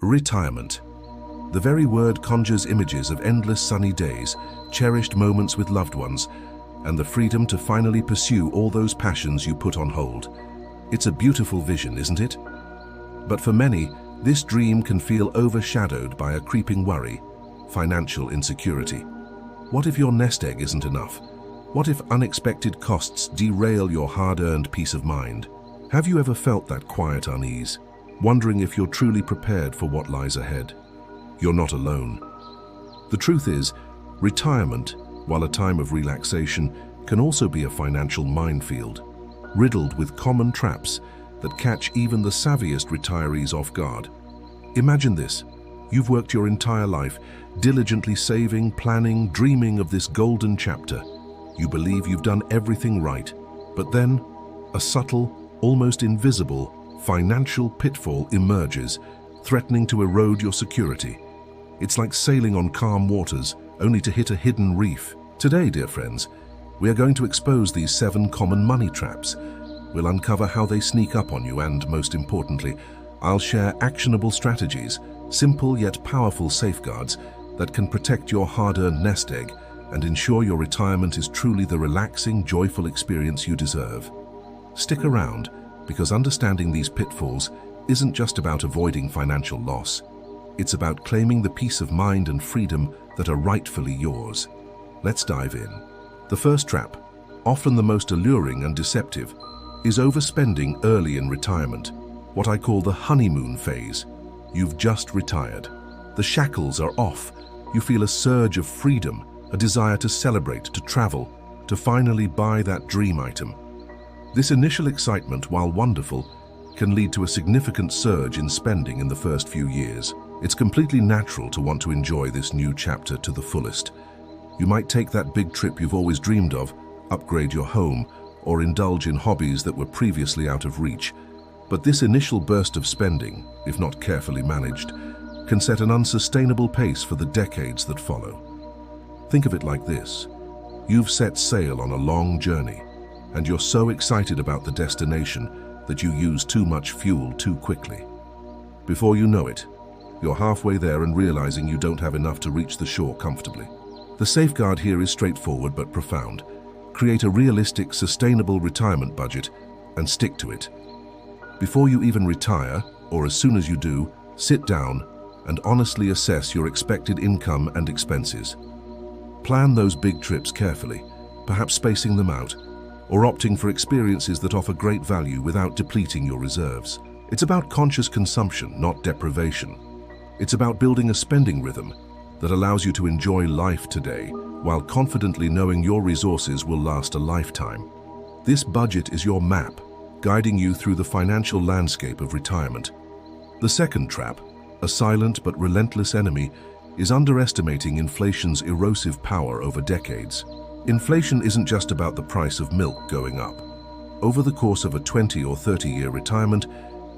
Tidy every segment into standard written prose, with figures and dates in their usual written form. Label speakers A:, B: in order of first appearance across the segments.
A: Retirement. The very word conjures images of endless sunny days, cherished moments with loved ones, and the freedom to finally pursue all those passions you put on hold. It's a beautiful vision, isn't it? But for many, this dream can feel overshadowed by a creeping worry, financial insecurity. What if your nest egg isn't enough? What if unexpected costs derail your hard-earned peace of mind? Have you ever felt that quiet unease, wondering if you're truly prepared for what lies ahead? You're not alone. The truth is, retirement, while a time of relaxation, can also be a financial minefield, riddled with common traps that catch even the savviest retirees off guard. Imagine this. You've worked your entire life, diligently saving, planning, dreaming of this golden chapter. You believe you've done everything right, but then a subtle, almost invisible, financial pitfall emerges, threatening to erode your security. It's like sailing on calm waters, only to hit a hidden reef. Today, dear friends, we are going to expose these 7 common money traps. We'll uncover how they sneak up on you and, most importantly, I'll share actionable strategies, simple yet powerful safeguards that can protect your hard-earned nest egg and ensure your retirement is truly the relaxing, joyful experience you deserve. Stick around, because understanding these pitfalls isn't just about avoiding financial loss. It's about claiming the peace of mind and freedom that are rightfully yours. Let's dive in. The first trap, often the most alluring and deceptive, is overspending early in retirement, what I call the honeymoon phase. You've just retired. The shackles are off. You feel a surge of freedom, a desire to celebrate, to travel, to finally buy that dream item. This initial excitement, while wonderful, can lead to a significant surge in spending in the first few years. It's completely natural to want to enjoy this new chapter to the fullest. You might take that big trip you've always dreamed of, upgrade your home, or indulge in hobbies that were previously out of reach. But this initial burst of spending, if not carefully managed, can set an unsustainable pace for the decades that follow. Think of it like this. You've set sail on a long journey, and you're so excited about the destination that you use too much fuel too quickly. Before you know it, you're halfway there and realizing you don't have enough to reach the shore comfortably. The safeguard here is straightforward but profound. Create a realistic, sustainable retirement budget and stick to it. Before you even retire, or as soon as you do, sit down and honestly assess your expected income and expenses. Plan those big trips carefully, perhaps spacing them out, or opting for experiences that offer great value without depleting your reserves. It's about conscious consumption, not deprivation. It's about building a spending rhythm that allows you to enjoy life today while confidently knowing your resources will last a lifetime. This budget is your map, guiding you through the financial landscape of retirement. The second trap, a silent but relentless enemy, is underestimating inflation's erosive power over decades. Inflation isn't just about the price of milk going up. Over the course of a 20 or 30-year retirement,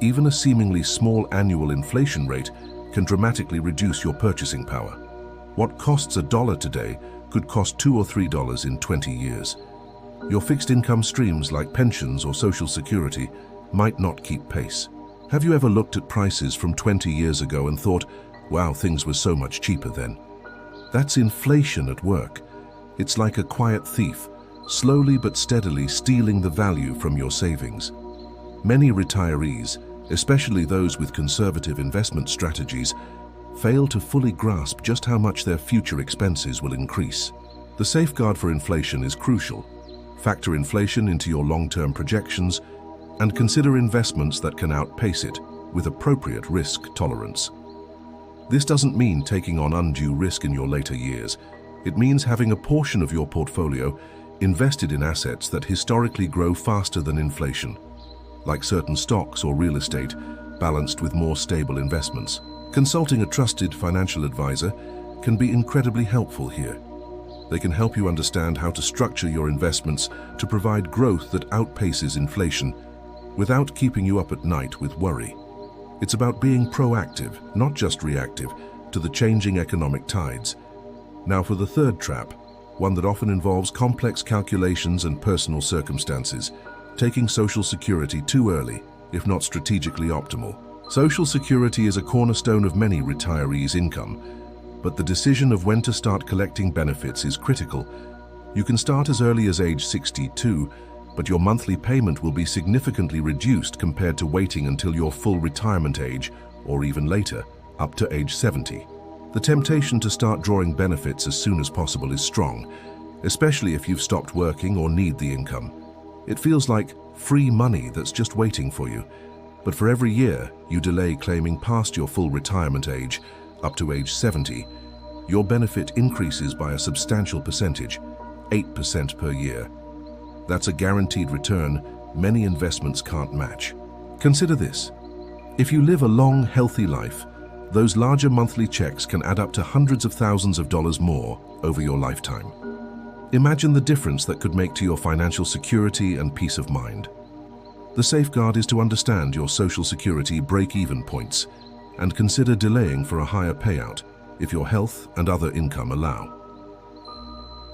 A: even a seemingly small annual inflation rate can dramatically reduce your purchasing power. What costs $1 today could cost $2 or $3 in 20 years. Your fixed income streams like pensions or Social Security might not keep pace. Have you ever looked at prices from 20 years ago and thought, wow, things were so much cheaper then? That's inflation at work. It's like a quiet thief, slowly but steadily stealing the value from your savings. Many retirees, especially those with conservative investment strategies, fail to fully grasp just how much their future expenses will increase. The safeguard for inflation is crucial. Factor inflation into your long-term projections and consider investments that can outpace it with appropriate risk tolerance. This doesn't mean taking on undue risk in your later years. It means having a portion of your portfolio invested in assets that historically grow faster than inflation, like certain stocks or real estate, balanced with more stable investments. Consulting a trusted financial advisor can be incredibly helpful here. They can help you understand how to structure your investments to provide growth that outpaces inflation without keeping you up at night with worry. It's about being proactive, not just reactive, to the changing economic tides. Now for the third trap, one that often involves complex calculations and personal circumstances, taking Social Security too early, if not strategically optimal. Social Security is a cornerstone of many retirees' income, but the decision of when to start collecting benefits is critical. You can start as early as age 62, but your monthly payment will be significantly reduced compared to waiting until your full retirement age, or even later, up to age 70. The temptation to start drawing benefits as soon as possible is strong, especially if you've stopped working or need the income. It feels like free money that's just waiting for you. But for every year you delay claiming past your full retirement age, up to age 70, your benefit increases by a substantial percentage, 8% per year. That's a guaranteed return many investments can't match. Consider this. If you live a long, healthy life, those larger monthly checks can add up to hundreds of thousands of dollars more over your lifetime. Imagine the difference that could make to your financial security and peace of mind. The safeguard is to understand your Social Security break-even points and consider delaying for a higher payout if your health and other income allow.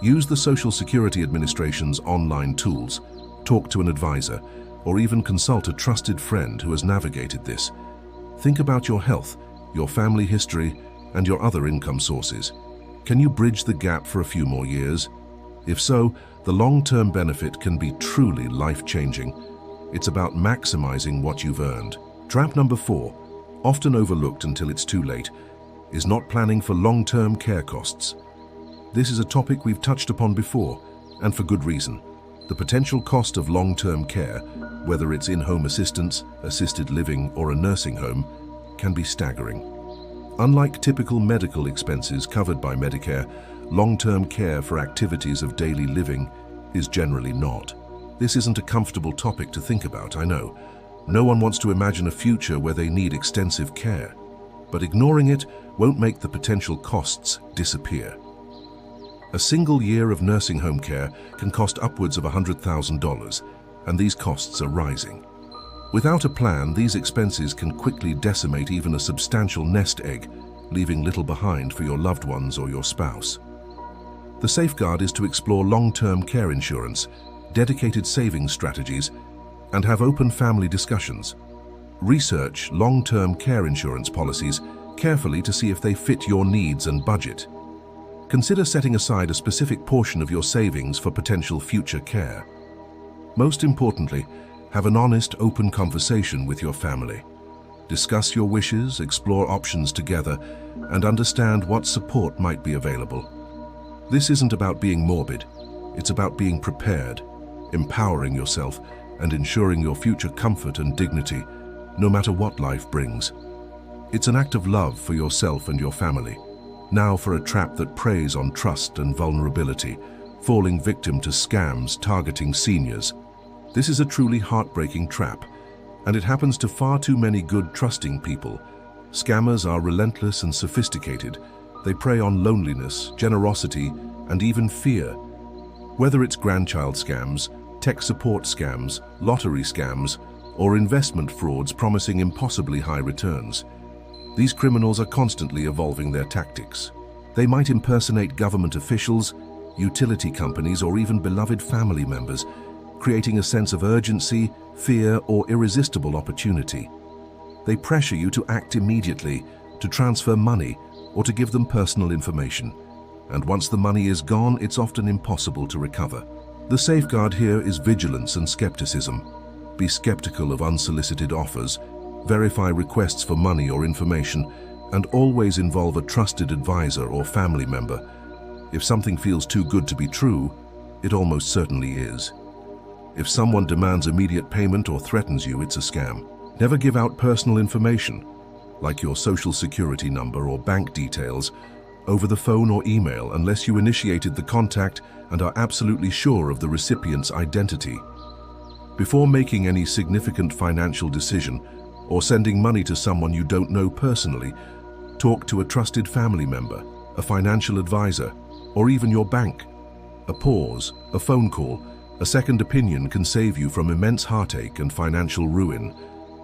A: Use the Social Security Administration's online tools, talk to an advisor, or even consult a trusted friend who has navigated this. Think about your health, your family history, and your other income sources. Can you bridge the gap for a few more years? If so, the long-term benefit can be truly life-changing. It's about maximizing what you've earned. Trap number 4, often overlooked until it's too late, is not planning for long-term care costs. This is a topic we've touched upon before, and for good reason. The potential cost of long-term care, whether it's in-home assistance, assisted living, or a nursing home, can be staggering. Unlike typical medical expenses covered by Medicare, long-term care for activities of daily living is generally not. This isn't a comfortable topic to think about, I know. No one wants to imagine a future where they need extensive care. But ignoring it won't make the potential costs disappear. A single year of nursing home care can cost upwards of $100,000, and these costs are rising. Without a plan, these expenses can quickly decimate even a substantial nest egg, leaving little behind for your loved ones or your spouse. The safeguard is to explore long-term care insurance, dedicated savings strategies, and have open family discussions. Research long-term care insurance policies carefully to see if they fit your needs and budget. Consider setting aside a specific portion of your savings for potential future care. Most importantly, have an honest, open conversation with your family. Discuss your wishes, explore options together, and understand what support might be available. This isn't about being morbid. It's about being prepared, empowering yourself, and ensuring your future comfort and dignity, no matter what life brings. It's an act of love for yourself and your family. Now for a trap that preys on trust and vulnerability, falling victim to scams targeting seniors. This is a truly heartbreaking trap, and it happens to far too many good, trusting people. Scammers are relentless and sophisticated. They prey on loneliness, generosity, and even fear. Whether it's grandchild scams, tech support scams, lottery scams, or investment frauds promising impossibly high returns, these criminals are constantly evolving their tactics. They might impersonate government officials, utility companies, or even beloved family members, creating a sense of urgency, fear, or irresistible opportunity. They pressure you to act immediately, to transfer money, or to give them personal information. And once the money is gone, it's often impossible to recover. The safeguard here is vigilance and skepticism. Be skeptical of unsolicited offers, verify requests for money or information, and always involve a trusted advisor or family member. If something feels too good to be true, it almost certainly is. If someone demands immediate payment or threatens you, it's a scam. Never give out personal information, like your social security number or bank details, over the phone or email unless you initiated the contact and are absolutely sure of the recipient's identity. Before making any significant financial decision or sending money to someone you don't know personally, talk to a trusted family member, a financial advisor, or even your bank. A pause, a phone call, a second opinion can save you from immense heartache and financial ruin.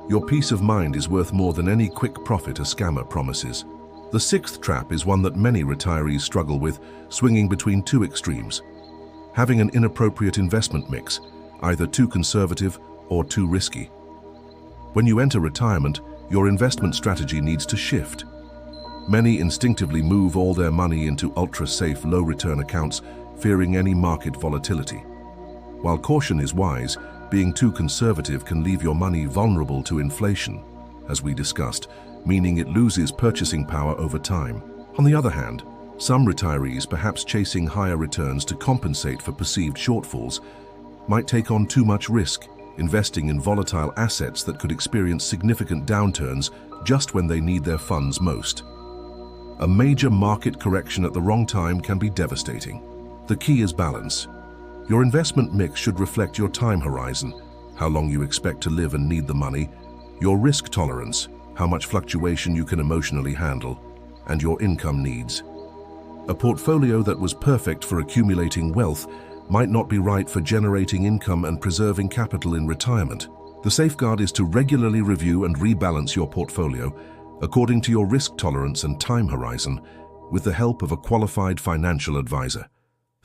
A: Your peace of mind is worth more than any quick profit a scammer promises. The sixth trap is one that many retirees struggle with, swinging between two extremes. Having an inappropriate investment mix, either too conservative or too risky. When you enter retirement, your investment strategy needs to shift. Many instinctively move all their money into ultra-safe, low-return accounts, fearing any market volatility. While caution is wise, being too conservative can leave your money vulnerable to inflation, as we discussed, meaning it loses purchasing power over time. On the other hand, some retirees, perhaps chasing higher returns to compensate for perceived shortfalls, might take on too much risk, investing in volatile assets that could experience significant downturns just when they need their funds most. A major market correction at the wrong time can be devastating. The key is balance. Your investment mix should reflect your time horizon, how long you expect to live and need the money, your risk tolerance, how much fluctuation you can emotionally handle, and your income needs. A portfolio that was perfect for accumulating wealth might not be right for generating income and preserving capital in retirement. The safeguard is to regularly review and rebalance your portfolio according to your risk tolerance and time horizon, with the help of a qualified financial advisor.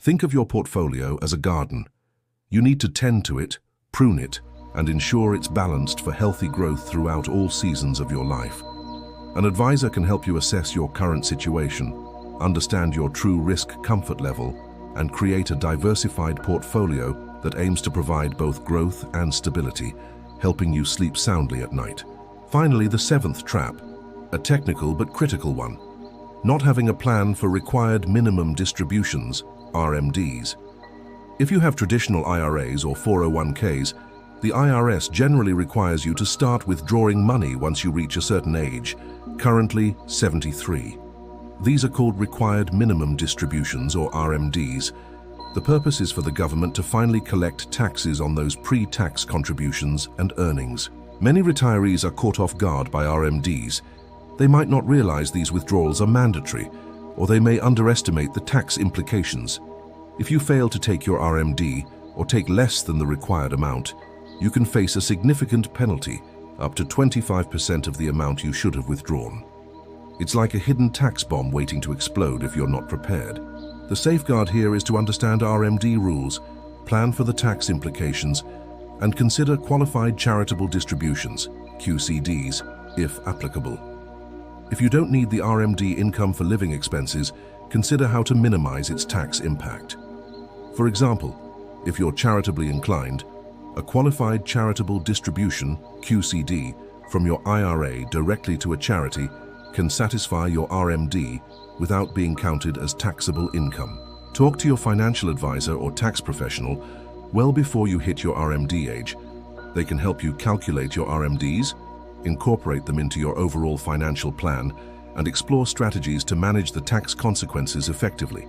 A: Think of your portfolio as a garden. You need to tend to it, prune it, and ensure it's balanced for healthy growth throughout all seasons of your life. An advisor can help you assess your current situation, understand your true risk comfort level, and create a diversified portfolio that aims to provide both growth and stability, helping you sleep soundly at night. Finally, the seventh trap, a technical but critical one: not having a plan for required minimum distributions, RMDs. If you have traditional IRAs or 401ks, the IRS generally requires you to start withdrawing money once you reach a certain age, currently 73. These are called required minimum distributions, or RMDs. The purpose is for the government to finally collect taxes on those pre-tax contributions and earnings. Many retirees are caught off guard by RMDs. They might not realize these withdrawals are mandatory, or they may underestimate the tax implications. If you fail to take your RMD, or take less than the required amount, you can face a significant penalty, up to 25% of the amount you should have withdrawn. It's like a hidden tax bomb waiting to explode if you're not prepared. The safeguard here is to understand RMD rules, plan for the tax implications, and consider qualified charitable distributions, QCDs, if applicable. If you don't need the RMD income for living expenses, consider how to minimize its tax impact. For example, if you're charitably inclined, a qualified charitable distribution, QCD, from your IRA directly to a charity can satisfy your RMD without being counted as taxable income. Talk to your financial advisor or tax professional well before you hit your RMD age. They can help you calculate your RMDs, incorporate them into your overall financial plan, and explore strategies to manage the tax consequences effectively.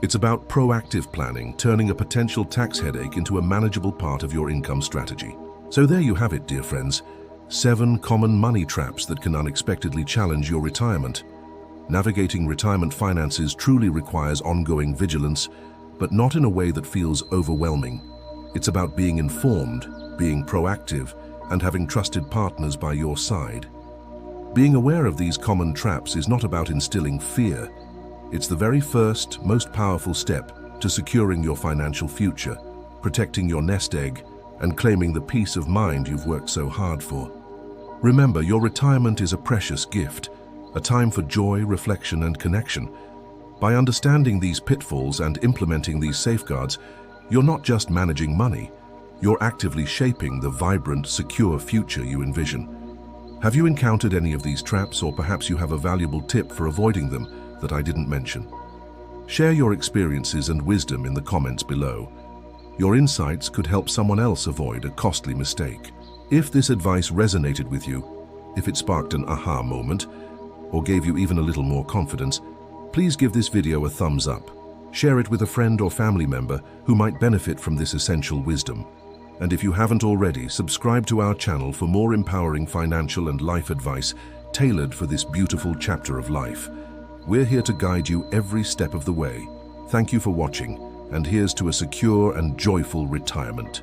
A: It's about proactive planning, turning a potential tax headache into a manageable part of your income strategy. So there you have it, dear friends. 7 common money traps that can unexpectedly challenge your retirement. Navigating retirement finances truly requires ongoing vigilance, but not in a way that feels overwhelming. It's about being informed, being proactive, and having trusted partners by your side. Being aware of these common traps is not about instilling fear. It's the very first, most powerful step to securing your financial future, protecting your nest egg, and claiming the peace of mind you've worked so hard for. Remember, your retirement is a precious gift, a time for joy, reflection, and connection. By understanding these pitfalls and implementing these safeguards, you're not just managing money, you're actively shaping the vibrant, secure future you envision. Have you encountered any of these traps, or perhaps you have a valuable tip for avoiding them that I didn't mention? Share your experiences and wisdom in the comments below. Your insights could help someone else avoid a costly mistake. If this advice resonated with you, if it sparked an aha moment, or gave you even a little more confidence, please give this video a thumbs up. Share it with a friend or family member who might benefit from this essential wisdom. And if you haven't already, subscribe to our channel for more empowering financial and life advice tailored for this beautiful chapter of life. We're here to guide you every step of the way. Thank you for watching, and here's to a secure and joyful retirement.